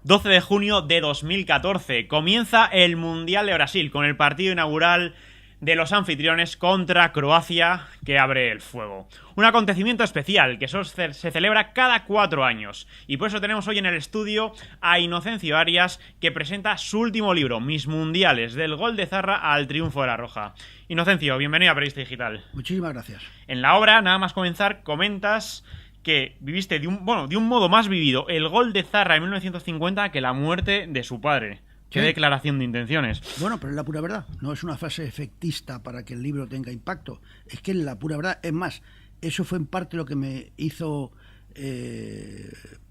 12 de junio de 2014. Comienza el Mundial de Brasil con el partido inaugural de los anfitriones contra Croacia, que abre el fuego. Un acontecimiento especial que solo se celebra cada 4 años. Y por eso tenemos hoy en el estudio a Inocencio Arias, que presenta su último libro, Mis Mundiales, del gol de Zarra al triunfo de la Roja. Inocencio, bienvenido a Periodista Digital. Muchísimas gracias. En la obra, nada más comenzar, comentas que viviste de un modo más vivido el gol de Zarra en 1950 que la muerte de su padre. ¿Qué declaración de intenciones? Bueno, pero es la pura verdad. No es una frase efectista para que el libro tenga impacto. Es que es la pura verdad. Es más, eso fue en parte lo que me hizo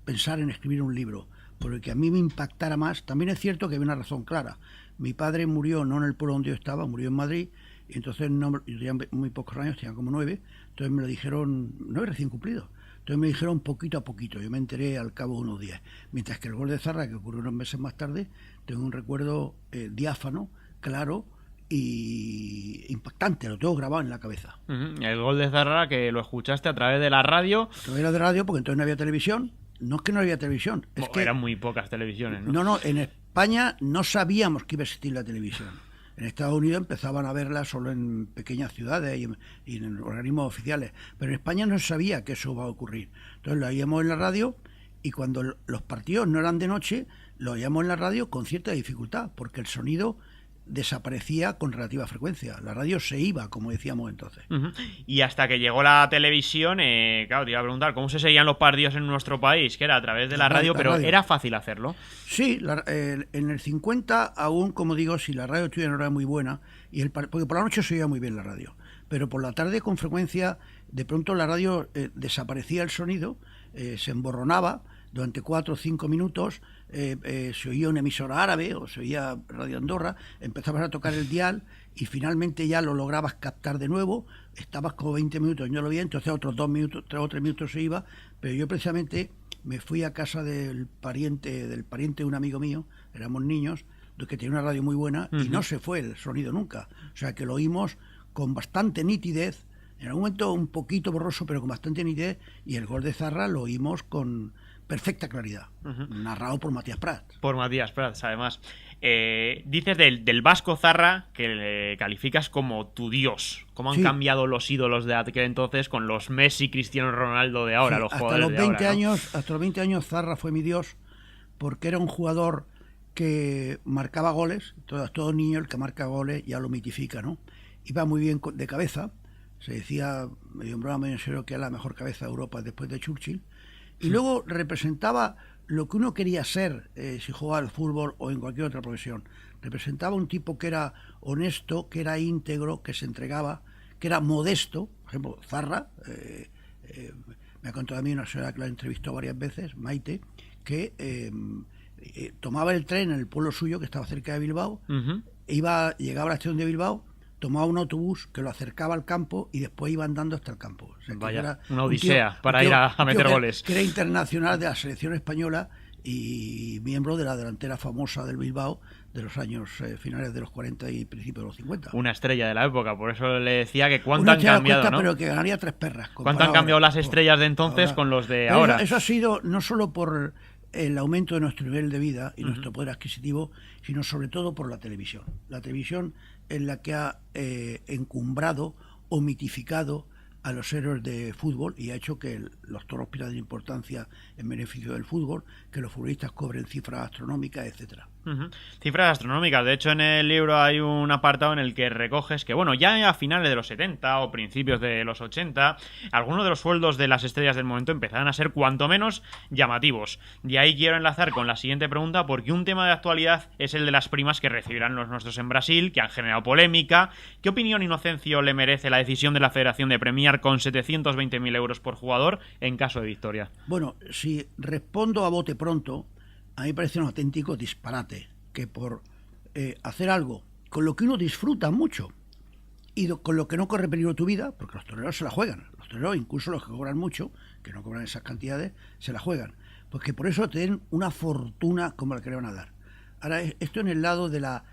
pensar en escribir un libro. Porque a mí me impactara más. También es cierto que había una razón clara. Mi padre murió no en el pueblo donde yo estaba, murió en Madrid. Y entonces yo tenía muy pocos años, tenía como 9. Entonces me lo dijeron, 9 recién cumplidos. Entonces me dijeron poquito a poquito, yo me enteré al cabo de unos días. Mientras que el gol de Zarra, que ocurrió unos meses más tarde, tengo un recuerdo diáfano, claro y impactante, lo tengo grabado en la cabeza. El gol de Zarra, que lo escuchaste a través de la radio. A través de la radio, porque entonces no había televisión. No es que no había televisión, es que eran muy pocas televisiones, ¿no? No, en España no sabíamos que iba a existir la televisión. En Estados Unidos empezaban a verla solo en pequeñas ciudades y en organismos oficiales. Pero en España no se sabía que eso iba a ocurrir. Entonces lo oíamos en la radio y cuando los partidos no eran de noche, lo oíamos en la radio con cierta dificultad, porque el sonido desaparecía con relativa frecuencia. La radio se iba, como decíamos entonces. Y hasta que llegó la televisión, claro, te iba a preguntar cómo se seguían los partidos en nuestro país, que era a través de la radio, pero era fácil hacerlo. Sí, en el 50 aún, como digo, si la radio tuya no era muy buena, porque por la noche se oía muy bien la radio, pero por la tarde con frecuencia, de pronto la radio desaparecía el sonido, se emborronaba durante 4 o 5 minutos, se oía una emisora árabe o se oía Radio Andorra, empezabas a tocar el dial y finalmente ya lo lograbas captar de nuevo, estabas como 20 minutos, yo lo vi, entonces otros 2 minutos, 3 o 3 minutos se iba, pero yo precisamente me fui a casa del pariente de un amigo mío, éramos niños, que tenía una radio muy buena y no se fue el sonido nunca, o sea que lo oímos con bastante nitidez, en algún momento un poquito borroso pero con bastante nitidez, y el gol de Zarra lo oímos con perfecta claridad, narrado por Matías Prats. Por Matías Prats, además. Dices del vasco Zarra que le calificas como tu dios. ¿Cómo han cambiado los ídolos de aquel entonces con los Messi, Cristiano Ronaldo de ahora, los jugadores de ahora, ¿no? Hasta los 20 años Zarra fue mi dios, porque era un jugador que marcaba goles. Todo niño el que marca goles ya lo mitifica, ¿no? Iba muy bien de cabeza. Se decía, medio en broma, medio en serio, que era la mejor cabeza de Europa después de Churchill. Y luego representaba lo que uno quería ser si jugaba al fútbol o en cualquier otra profesión. Representaba un tipo que era honesto, que era íntegro, que se entregaba, que era modesto. Por ejemplo, Zarra, me ha contado a mí una señora que la entrevistó varias veces, Maite, que tomaba el tren en el pueblo suyo, que estaba cerca de Bilbao, llegaba a la estación de Bilbao, tomaba un autobús que lo acercaba al campo y después iba andando hasta el campo. O sea, vaya, era una odisea para ir a meter goles. Que era internacional de la selección española y miembro de la delantera famosa del Bilbao de los años finales de los 40 y principios de los 50. Una estrella de la época, por eso le decía que cuánto han cambiado, ¿no? Pero que ganaría 3 perras. ¿Cuánto han cambiado las estrellas de entonces con los de ahora? Eso ha sido no solo por el aumento de nuestro nivel de vida y nuestro poder adquisitivo, sino sobre todo por la televisión. La televisión es la que ha encumbrado o mitificado a los héroes de fútbol y ha hecho que los toros pierdan importancia en beneficio del fútbol, que los futbolistas cobren cifras astronómicas, etcétera. Cifras astronómicas. De hecho, en el libro hay un apartado en el que recoges que, bueno, ya a finales de los 70 o principios de los 80, algunos de los sueldos de las estrellas del momento empezaron a ser cuanto menos llamativos. De ahí quiero enlazar con la siguiente pregunta, porque un tema de actualidad es el de las primas que recibirán los nuestros en Brasil, que han generado polémica. ¿Qué opinión, Inocencio, le merece la decisión de la Federación de premiar con 720.000 euros por jugador en caso de victoria? Bueno, si respondo a bote pronto, a mí me parece un auténtico disparate que por hacer algo con lo que uno disfruta mucho y con lo que no corre peligro tu vida, porque los toreros se la juegan, los toreros, incluso los que cobran mucho, que no cobran esas cantidades, se la juegan, porque por eso te den una fortuna como la que le van a dar. Ahora, esto en el lado de la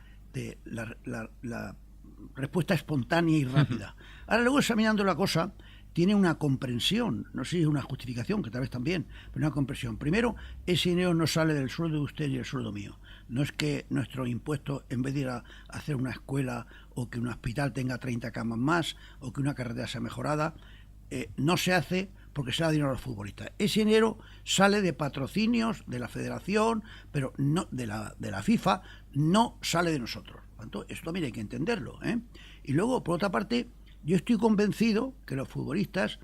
respuesta espontánea y rápida. Ahora, luego examinando la cosa, tiene una comprensión, no sé si es una justificación, que tal vez también, pero una comprensión. Primero, ese dinero no sale del sueldo de usted ni del sueldo mío. No es que nuestros impuestos, en vez de ir a hacer una escuela o que un hospital tenga 30 camas más o que una carretera sea mejorada, no se hace porque se da dinero a los futbolistas. Ese dinero sale de patrocinios de la federación, pero no de la FIFA, no sale de nosotros. Por tanto, esto también hay que entenderlo, ¿eh? Y luego, por otra parte, yo estoy convencido que los futbolistas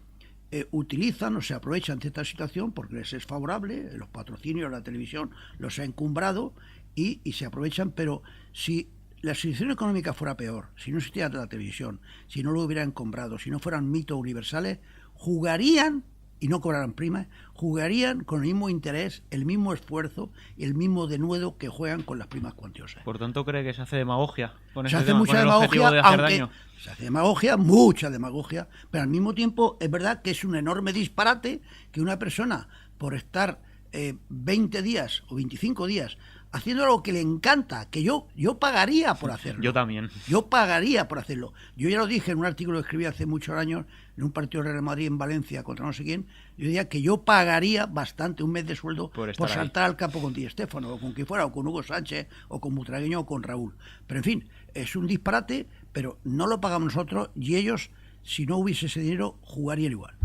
utilizan o se aprovechan de esta situación porque les es favorable, los patrocinios, la televisión los ha encumbrado y se aprovechan, pero si la situación económica fuera peor, si no existiera la televisión, si no lo hubieran encumbrado, si no fueran mitos universales, jugarían, y no cobraran primas, jugarían con el mismo interés, el mismo esfuerzo y el mismo denuedo que juegan con las primas cuantiosas. Por tanto, ¿cree que se hace demagogia con se este hace tema, mucha con el demagogia, objetivo de hacer aunque daño? se hace demagogia, mucha demagogia, pero al mismo tiempo es verdad que es un enorme disparate que una persona, por estar 20 días o 25 días haciendo algo que le encanta, que yo pagaría por hacerlo. Yo también. Yo pagaría por hacerlo. Yo ya lo dije en un artículo que escribí hace muchos años, en un partido de Real Madrid en Valencia contra no sé quién, yo decía que yo pagaría bastante, un mes de sueldo, por saltar al campo con Di Stéfano, o con quien fuera, o con Hugo Sánchez, o con Butragueño, o con Raúl. Pero en fin, es un disparate, pero no lo pagamos nosotros, y ellos, si no hubiese ese dinero, jugarían igual.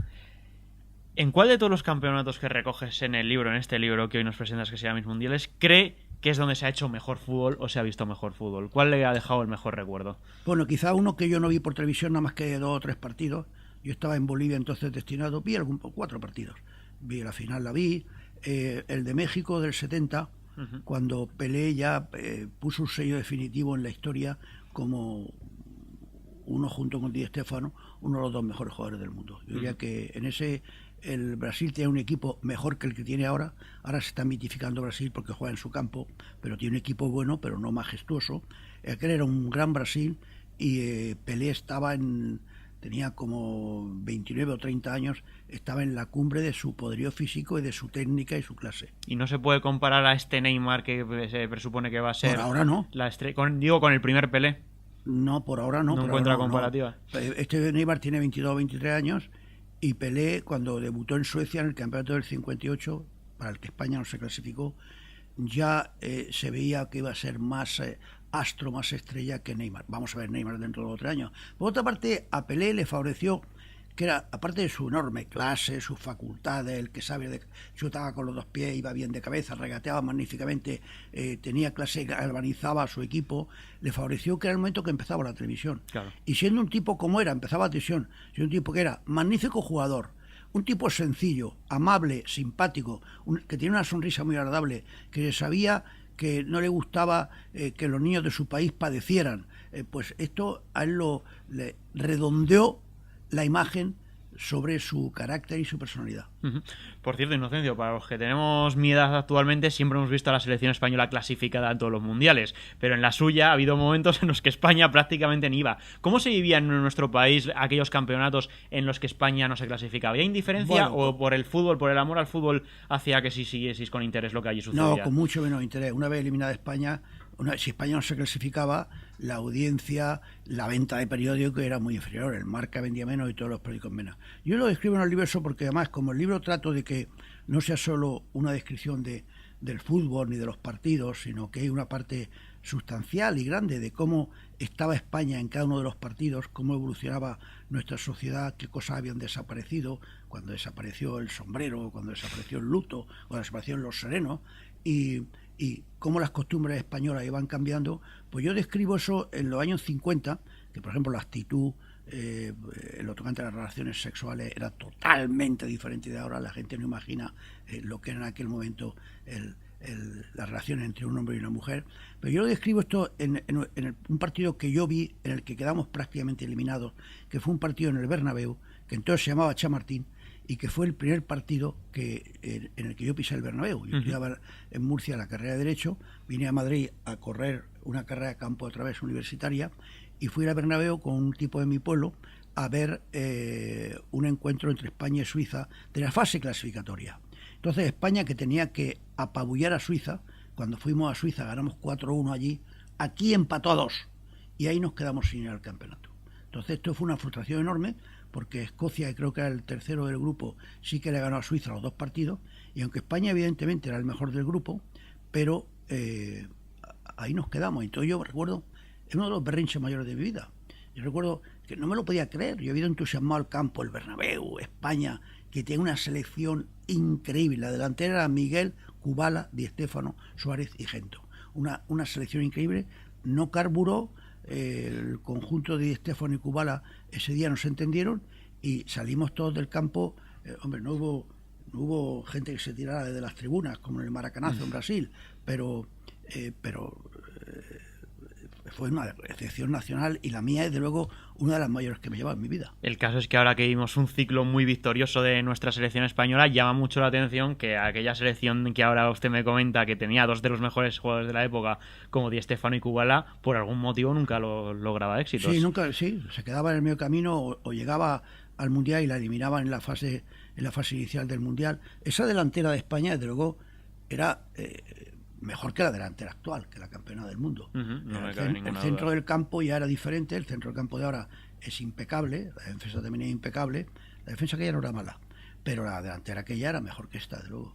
¿En cuál de todos los campeonatos que recoges en el libro, en este libro que hoy nos presentas que se llama Mis Mundiales, cree que es donde se ha hecho mejor fútbol o se ha visto mejor fútbol? ¿Cuál le ha dejado el mejor recuerdo? Bueno, quizá uno que yo no vi por televisión nada más que 2 o 3 partidos. Yo estaba en Bolivia entonces destinado, vi 4 partidos. Vi la final, la vi, el de México del 70, cuando Pelé ya puso un sello definitivo en la historia como uno junto con Di Stéfano, uno de los 2 mejores jugadores del mundo. Yo diría que en ese el Brasil tiene un equipo mejor que el que tiene ahora. Ahora se está mitificando Brasil porque juega en su campo, pero tiene un equipo bueno, pero no majestuoso. Aquel era un gran Brasil y Pelé tenía como 29 o 30 años, estaba en la cumbre de su poderío físico y de su técnica y su clase. ¿Y no se puede comparar a este Neymar que se presupone que va a ser? Por ahora no. Con el primer Pelé. No, por ahora no. No encuentra comparativa. No. Este Neymar tiene 22 o 23 años y Pelé, cuando debutó en Suecia en el campeonato del 58, para el que España no se clasificó, ya se veía que iba a ser más astro, más estrella que Neymar. Vamos a ver Neymar dentro de 2 o 3 años. Por otra parte, a Pelé le favoreció que era, aparte de su enorme clase, sus facultades, el que chutaba con los 2 pies, iba bien de cabeza, regateaba magníficamente, tenía clase, galvanizaba a su equipo, le favoreció que era el momento que empezaba la televisión. Claro. Y siendo un tipo como era, empezaba la televisión, siendo un tipo que era magnífico jugador, un tipo sencillo, amable, simpático, que tenía una sonrisa muy agradable, que sabía que no le gustaba que los niños de su país padecieran, pues esto a él le redondeó la imagen sobre su carácter y su personalidad. Por cierto, Inocencio, para los que tenemos mi edad actualmente, siempre hemos visto a la selección española clasificada en todos los mundiales, pero en la suya ha habido momentos en los que España prácticamente ni iba. ¿Cómo se vivían en nuestro país aquellos campeonatos en los que España no se clasificaba? ¿Había indiferencia o por el fútbol, por el amor al fútbol, hacía que sí siguieseis con interés lo que allí sucedía? No, con mucho menos interés. Una vez eliminada España, si España no se clasificaba, la audiencia, la venta de periódicos era muy inferior. El Marca vendía menos y todos los periódicos menos. Yo lo describo en el libro eso porque además, como el libro trato de que no sea solo una descripción del fútbol ni de los partidos, sino que hay una parte sustancial y grande de cómo estaba España en cada uno de los partidos, cómo evolucionaba nuestra sociedad, qué cosas habían desaparecido, cuando desapareció el sombrero, cuando desapareció el luto, cuando desaparecieron los serenos, y cómo las costumbres españolas iban cambiando. Pues yo describo eso en los años 50, que por ejemplo la actitud en lo tocante a las relaciones sexuales era totalmente diferente de ahora. La gente no imagina lo que era en aquel momento las relaciones entre un hombre y una mujer. Pero yo lo describo esto en un partido que yo vi, en el que quedamos prácticamente eliminados, que fue un partido en el Bernabéu, que entonces se llamaba Chamartín, y que fue el primer partido en el que yo pisé el Bernabéu. Yo estudiaba en Murcia la carrera de Derecho, vine a Madrid a correr una carrera de campo otra vez universitaria, y fui al Bernabéu con un tipo de mi pueblo a ver un encuentro entre España y Suiza de la fase clasificatoria. Entonces España, que tenía que apabullar a Suiza, cuando fuimos a Suiza ganamos 4-1 allí, aquí empató a 2, y ahí nos quedamos sin ir al campeonato. Entonces esto fue una frustración enorme, porque Escocia, que creo que era el tercero del grupo, sí que le ganó a Suiza los 2 partidos, y aunque España evidentemente era el mejor del grupo, pero ahí nos quedamos. Entonces yo recuerdo, es uno de los berrinches mayores de mi vida. Yo recuerdo que no me lo podía creer. Yo había entusiasmado al campo, el Bernabéu, España, que tiene una selección increíble. La delantera era Miguel, Kubala, Di Stéfano, Suárez y Gento. Una selección increíble. No carburó, el conjunto de Di Stéfano y Kubala ese día no se entendieron y salimos todos del campo. Hombre, no hubo gente que se tirara desde las tribunas, como en el Maracanazo en Brasil, pero fue una excepción nacional, y la mía es, de luego, una de las mayores que me lleva en mi vida. El caso es que ahora que vimos un ciclo muy victorioso de nuestra selección española, llama mucho la atención que aquella selección que ahora usted me comenta, que tenía 2 de los mejores jugadores de la época, como Di Stéfano y Kubala, por algún motivo nunca lograba éxitos. Sí, se quedaba en el medio camino o llegaba al Mundial y la eliminaban en la fase inicial del Mundial. Esa delantera de España, desde luego, era mejor que la delantera actual, que la campeona del mundo. El centro del campo ya era diferente. El centro del campo de ahora es impecable, la defensa también es impecable. La defensa aquella no era mala, pero la delantera aquella era mejor que esta, de luego.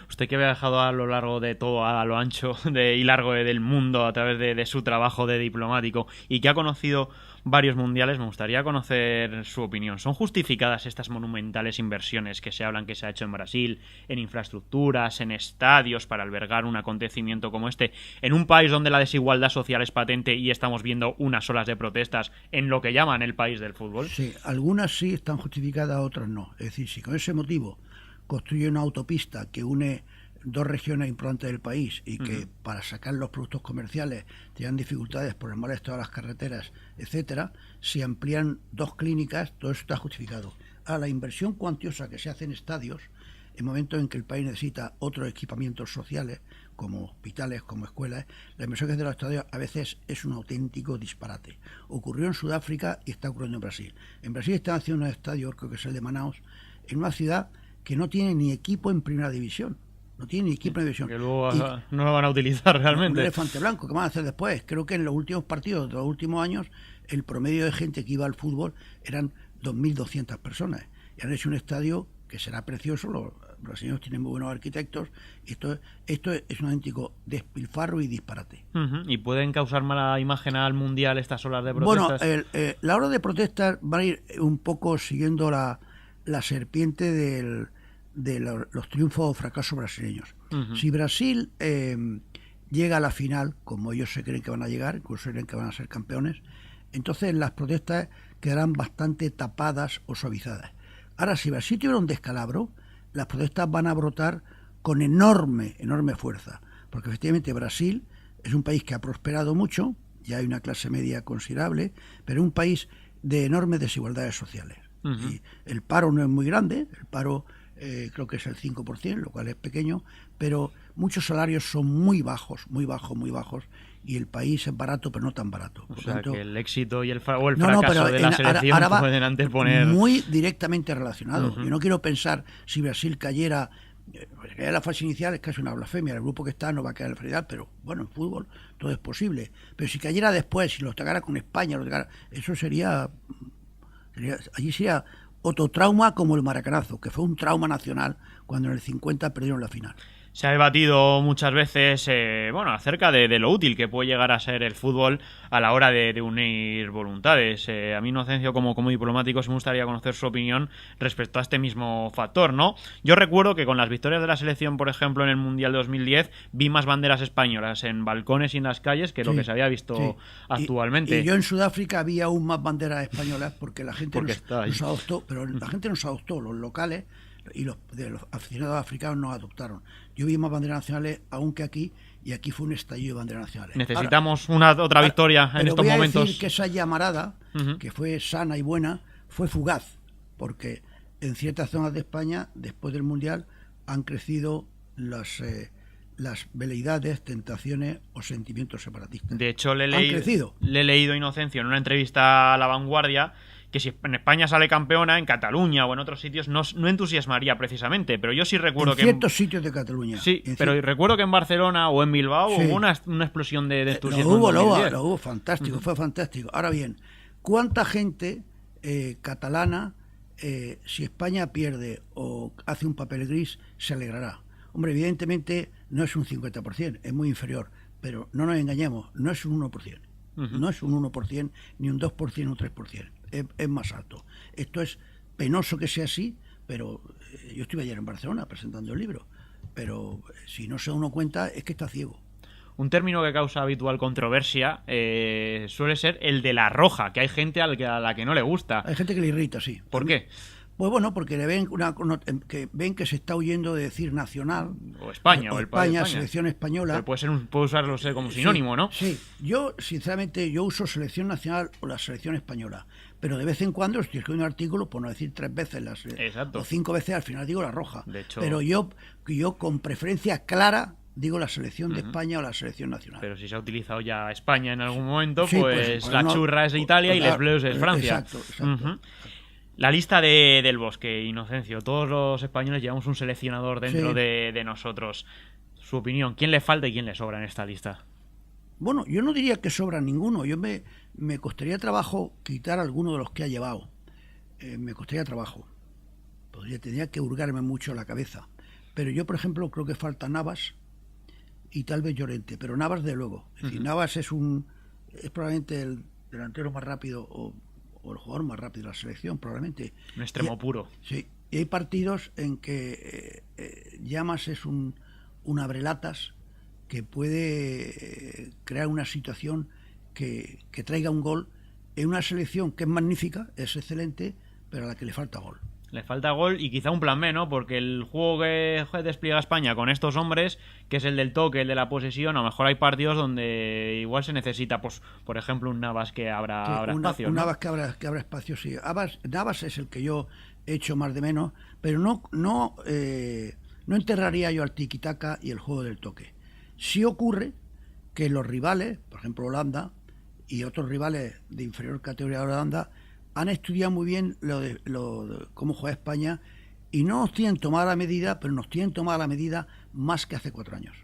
Usted, que había dejado a lo largo de todo, a lo ancho y largo del mundo, a través de su trabajo de diplomático, y que ha conocido varios mundiales, me gustaría conocer su opinión. ¿Son justificadas estas monumentales inversiones que se hablan que se ha hecho en Brasil, en infraestructuras, en estadios, para albergar un acontecimiento como este, en un país donde la desigualdad social es patente y estamos viendo unas olas de protestas en lo que llaman el país del fútbol? Sí, algunas sí están justificadas, otras no. Es decir, si con ese motivo construye una autopista que une 2 regiones importantes del país y que para sacar los productos comerciales tienen dificultades por el mal estado de las carreteras, etcétera, si amplían 2 clínicas, todo eso está justificado. Ahora, la inversión cuantiosa que se hace en estadios, en momentos en que el país necesita otros equipamientos sociales, como hospitales, como escuelas, la inversión que hace en los estadios a veces es un auténtico disparate. Ocurrió en Sudáfrica y está ocurriendo en Brasil. En Brasil están haciendo un estadio, creo que es el de Manaus, en una ciudad que no tiene ni equipo en primera división. No tiene ni equipo en división. Que luego no lo van a utilizar realmente. Un elefante blanco, ¿qué van a hacer después? Creo que en los últimos partidos de los últimos años, el promedio de gente que iba al fútbol eran 2.200 personas. Y han hecho un estadio que será precioso. Los brasileños tienen muy buenos arquitectos. Esto es un auténtico despilfarro y disparate. ¿Y pueden causar mala imagen al Mundial estas olas de protestas? Bueno, la ola de protestas van a ir un poco siguiendo la serpiente de los triunfos o fracasos brasileños. Si Brasil llega a la final, como ellos se creen que van a llegar, incluso creen que van a ser campeones, entonces las protestas quedarán bastante tapadas o suavizadas. Ahora, si Brasil tuviera un descalabro, las protestas van a brotar con enorme fuerza, porque efectivamente Brasil es un país que ha prosperado mucho, ya hay una clase media considerable, pero es un país de enormes desigualdades sociales. Y el paro no es muy grande, el paro creo que es el 5%, lo cual es pequeño, pero muchos salarios son muy bajos, y el país es barato, pero no tan barato. Por tanto, que el éxito y el fracaso de la selección ahora pueden anteponer... Muy directamente relacionado. Yo no quiero pensar si Brasil cayera en la fase inicial, es casi una blasfemia. El grupo que está no va a quedar en la final, pero bueno, en fútbol todo es posible. Pero si cayera después, si lo tocara con España, eso sería allí sería otro trauma, como el Maracanazo, que fue un trauma nacional cuando en el 50 perdieron la final. Se ha debatido muchas veces acerca de lo útil que puede llegar a ser el fútbol a la hora de unir voluntades. A mí, Inocencio, como diplomático, sí me gustaría conocer su opinión respecto a este mismo factor, ¿no? Yo recuerdo que con las victorias de la selección, por ejemplo, en el Mundial de 2010, vi más banderas españolas en balcones y en las calles que lo que se había visto actualmente. Y yo en Sudáfrica había aún más banderas españolas porque la gente nos adoptó, pero la gente nos adoptó, los locales y los aficionados africanos nos adoptaron. Yo vi más banderas nacionales aún que aquí, y aquí fue un estallido de banderas nacionales. Necesitamos otra victoria en estos momentos. Voy a decir que esa llamarada, que fue sana y buena, fue fugaz, porque en ciertas zonas de España, después del Mundial, han crecido las veleidades, tentaciones o sentimientos separatistas. De hecho, le he leído, Inocencio, en una entrevista a La Vanguardia, que si en España sale campeona, en Cataluña o en otros sitios no entusiasmaría precisamente, pero yo sí recuerdo que... En ciertos sitios de Cataluña. Sí, pero recuerdo que en Barcelona o en Bilbao hubo una explosión de entusiasmo. Lo hubo fantástico, fue fantástico. Ahora bien, ¿Cuánta gente catalana, si España pierde o hace un papel gris, se alegrará? Hombre, evidentemente no es un 50%, es muy inferior, pero no nos engañemos, no es un 1%. No es un 1%, ni un 2%, un 3%. Es más alto. Esto es penoso que sea así, pero yo estuve ayer en Barcelona presentando el libro, pero si no se da uno cuenta es que está ciego. Un término que causa habitual controversia suele ser el de la roja, que hay gente a la que no le gusta. Hay gente que le irrita, sí. ¿Por qué? Pues bueno, porque le ven que ven que se está huyendo de decir nacional. O España, o el país de España. Selección española. Pero puede usarlo como sinónimo, ¿no? Sí, yo sinceramente yo uso selección nacional o la selección española, pero de vez en cuando estoy escribiendo un artículo, por no decir 3 veces o 5 veces, al final digo la roja. De hecho, pero yo con preferencia clara digo la selección de España o la selección nacional. Pero si se ha utilizado ya España en algún momento, sí, pues la churra es de Italia y les Bleus es Francia. Exacto. La lista del Bosque, Inocencio. Todos los españoles llevamos un seleccionador dentro de nosotros. Su opinión, ¿quién le falta y quién le sobra en esta lista? Bueno, yo no diría que sobra ninguno. Me costaría trabajo quitar alguno de los que ha llevado. Me costaría trabajo. Tendría que hurgarme mucho la cabeza. Pero yo, por ejemplo, creo que falta Navas y tal vez Llorente. Pero Navas, de luego. Es decir, Navas es probablemente el delantero más rápido o el jugador más rápido de la selección, probablemente. Un extremo puro. Sí, y hay partidos en que Llamas es un abrelatas que puede crear una situación que traiga un gol en una selección que es magnífica, es excelente, pero a la que le falta gol. Le falta gol y quizá un plan B, ¿no? Porque el juego que despliega España con estos hombres, que es el del toque, el de la posesión, a lo mejor hay partidos donde igual se necesita, pues, por ejemplo, un Navas que abra espacio. Un ¿no? Navas que abra espacio, sí. Navas es el que yo he hecho más de menos, pero no enterraría yo al tiki-taka y el juego del toque. Sí ocurre que los rivales, por ejemplo Holanda y otros rivales de inferior categoría de Holanda, han estudiado muy bien cómo juega España y no nos tienen tomada la medida, pero nos tienen tomada la medida más que hace 4 años.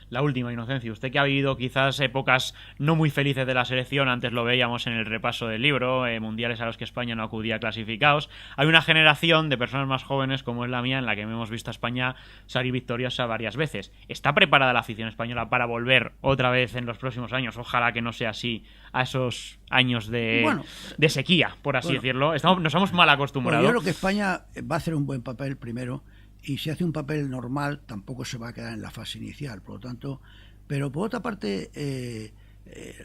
La última, Inocencio. Usted que ha vivido quizás épocas no muy felices de la selección, antes lo veíamos en el repaso del libro, mundiales a los que España no acudía clasificados. Hay una generación de personas más jóvenes, como es la mía, en la que hemos visto a España salir victoriosa varias veces. ¿Está preparada la afición española para volver otra vez en los próximos años? Ojalá que no sea así, a esos años de sequía, por así decirlo. Nos hemos mal acostumbrado. Yo creo que España va a hacer un buen papel primero. Y si hace un papel normal, tampoco se va a quedar en la fase inicial, por lo tanto. Pero por otra parte,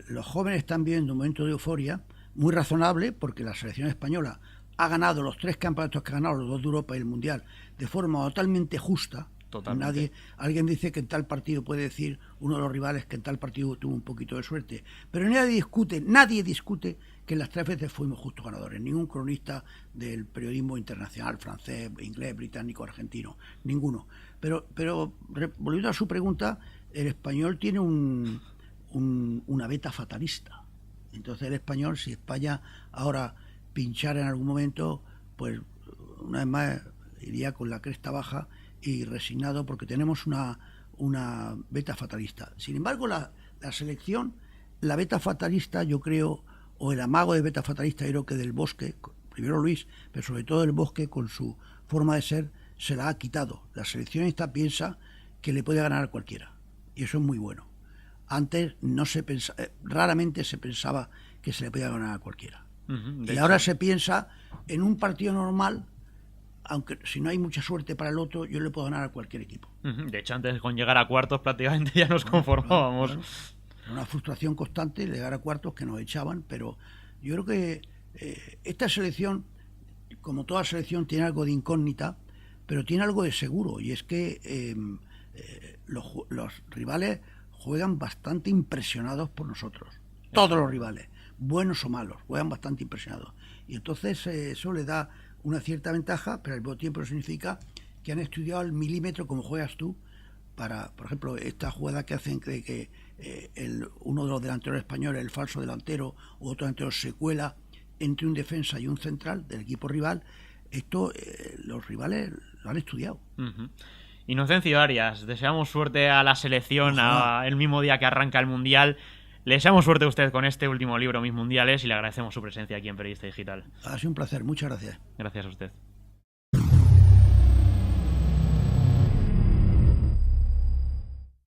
los jóvenes están viviendo un momento de euforia muy razonable, porque la selección española ha ganado los 3 campeonatos que ha ganado, los 2 de Europa y el Mundial, de forma totalmente justa. Totalmente. Alguien dice que en tal partido, puede decir uno de los rivales que en tal partido tuvo un poquito de suerte, pero nadie discute que en las 3 veces fuimos justos ganadores. Ningún cronista del periodismo internacional, francés, inglés, británico, argentino, ninguno. Pero volviendo a su pregunta, el español tiene una beta fatalista. Entonces el español, si España ahora pinchara en algún momento, pues una vez más iría con la cresta baja y resignado, porque tenemos una beta fatalista. Sin embargo, la selección, la beta fatalista, yo creo, o el amago de beta fatalista, yo creo que del Bosque, primero Luis, pero sobre todo del Bosque, con su forma de ser, se la ha quitado. La selección esta piensa que le puede ganar a cualquiera, y eso es muy bueno. Antes raramente se pensaba que se le podía ganar a cualquiera. Y ahora se piensa en un partido normal, aunque si no hay mucha suerte para el otro, yo le puedo ganar a cualquier equipo. De hecho, antes con llegar a cuartos prácticamente ya nos conformábamos. Era una frustración constante llegar a cuartos, que nos echaban, pero yo creo que esta selección, como toda selección, tiene algo de incógnita, pero tiene algo de seguro, y es que los rivales juegan bastante impresionados por nosotros. Todos los rivales, buenos o malos, juegan bastante impresionados. Y entonces eso le da una cierta ventaja, pero al mismo tiempo significa que han estudiado al milímetro como juegas tú, para, por ejemplo, esta jugada que hacen de que uno de los delanteros españoles, el falso delantero u otro delantero, se cuela entre un defensa y un central del equipo rival. Esto los rivales lo han estudiado. Inocencio Arias, deseamos suerte a la selección el mismo día que arranca el Mundial. Le deseamos suerte a usted con este último libro, Mis Mundiales, y le agradecemos su presencia aquí en Periodista Digital. Ha sido un placer, muchas gracias. Gracias a usted.